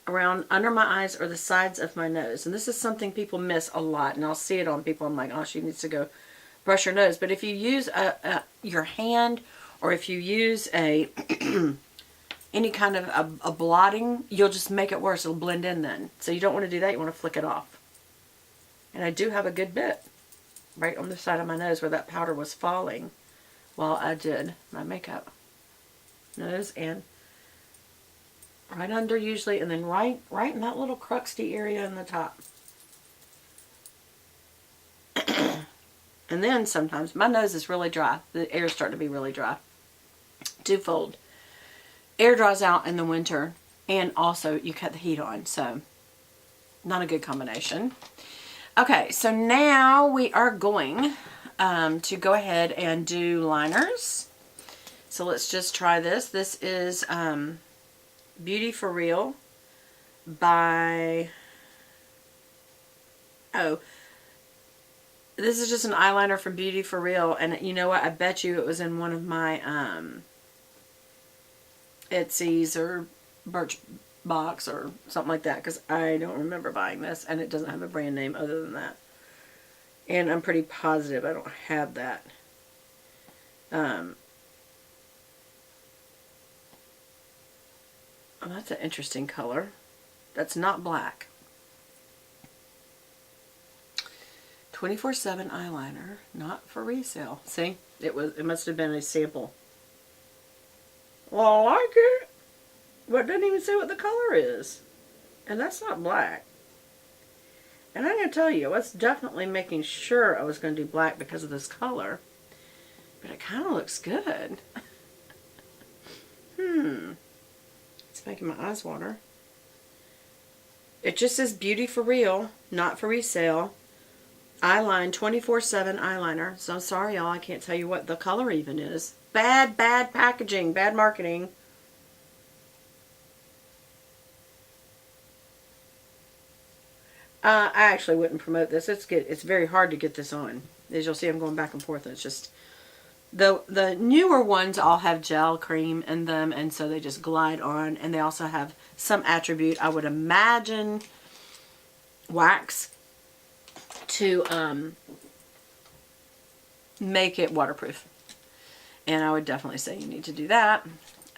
around under my eyes or the sides of my nose. And this is something people miss a lot. And I'll see it on people. I'm like, oh, she needs to go brush her nose. But if you use your hand, or if you use a any kind of a blotting, you'll just make it worse. It'll blend in then. So you don't want to do that. You want to flick it off. And I do have a good bit right on the side of my nose where that powder was falling while I did my makeup. Nose and right under usually, and then right in that little crusty area in the top. And then sometimes my nose is really dry. The air's starting to be really dry. Twofold. Air dries out in the winter, and also you cut the heat on, so not a good combination. Okay, so now we are going to go ahead and do liners. So let's just try this. This is Beauty for Real by, this is just an eyeliner from Beauty for Real, and you know what, I bet you it was in one of my Etsy's or Birchbox or something like that, because I don't remember buying this, and it doesn't have a brand name other than that. And I'm pretty positive I don't have that. Oh, that's an interesting color. That's not black. 24/7 eyeliner, not for resale. See, it must have been a sample. Well, I like it, but it doesn't even say what the color is, and that's not black. And I'm going to tell you, I was definitely making sure I was going to do black because of this color, but it kind of looks good. It's making my eyes water. It just says Beauty for Real, not for resale. Eyeline 24/7 eyeliner. So I'm sorry, y'all, I can't tell you what the color even is. Bad packaging, bad marketing. I actually wouldn't promote this. It's very hard to get this on. As you'll see, I'm going back and forth. It's just the newer ones all have gel cream in them, and so they just glide on. And they also have some attribute, I would imagine, wax to make it waterproof. And I would definitely say you need to do that.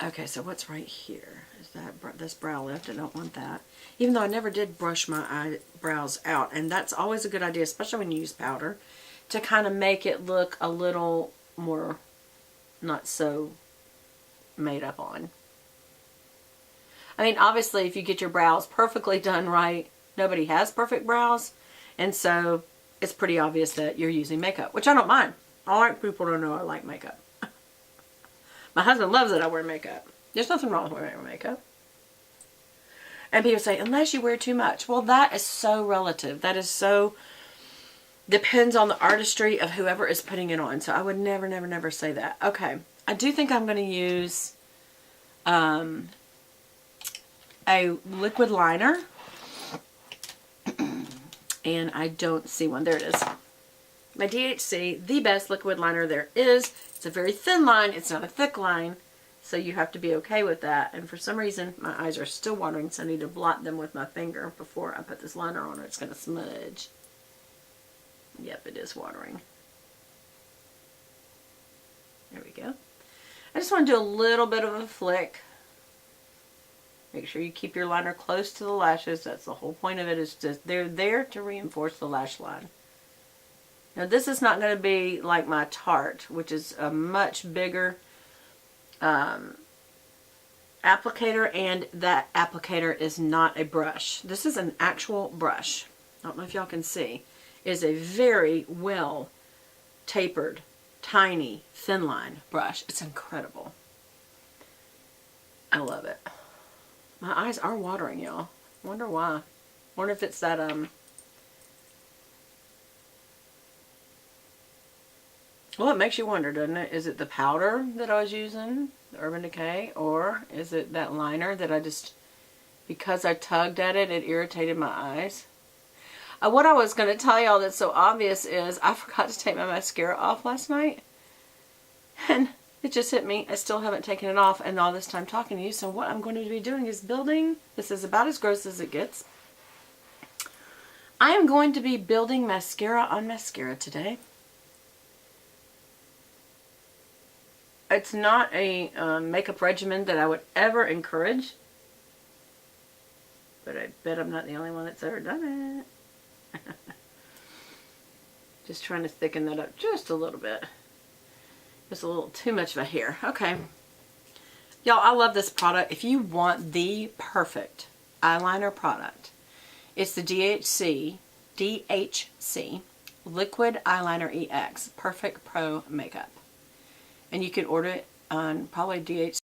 Okay, so what's right here? Is that this brow lift? I don't want that. Even though I never did brush my eyebrows out. And that's always a good idea, especially when you use powder, to kind of make it look a little more not so made up on. I mean, obviously, if you get your brows perfectly done right, nobody has perfect brows. And so it's pretty obvious that you're using makeup, which I don't mind. I like people to know I like makeup. My husband loves that I wear makeup. There's nothing wrong with wearing makeup. And people say, unless you wear too much. Well, that is so relative. That is so, depends on the artistry of whoever is putting it on. So I would never, never, never say that. Okay. I do think I'm going to use a liquid liner. And I don't see one. There it is. My DHC, the best liquid liner there is. It's a very thin line. It's not a thick line. So you have to be okay with that. And for some reason, my eyes are still watering, so I need to blot them with my finger before I put this liner on, or it's going to smudge. Yep, it is watering. There we go. I just want to do a little bit of a flick. Make sure you keep your liner close to the lashes. That's the whole point of it, is just they're there to reinforce the lash line. Now this is not going to be like my Tarte, which is a much bigger applicator, and that applicator is not a brush. This is an actual brush. I don't know if y'all can see. It is a very well tapered, tiny, thin line brush. It's incredible. I love it. My eyes are watering, y'all. Wonder why. Wonder if it's that well, it makes you wonder, doesn't it? Is it the powder that I was using, the Urban Decay, or is it that liner that I just, because I tugged at it, it irritated my eyes? What I was going to tell y'all that's so obvious is I forgot to take my mascara off last night. And It just hit me. I still haven't taken it off, and all this time talking to you. So what I'm going to be doing is building. This is about as gross as it gets. I am going to be building mascara on mascara today. It's not a makeup regimen that I would ever encourage. But I bet I'm not the only one that's ever done it. Just trying to thicken that up just a little bit. Just a little too much of a hair. Okay. Y'all, I love this product. If you want the perfect eyeliner product, it's the DHC Liquid Eyeliner EX Perfect Pro Makeup. And you can order it on probably DHC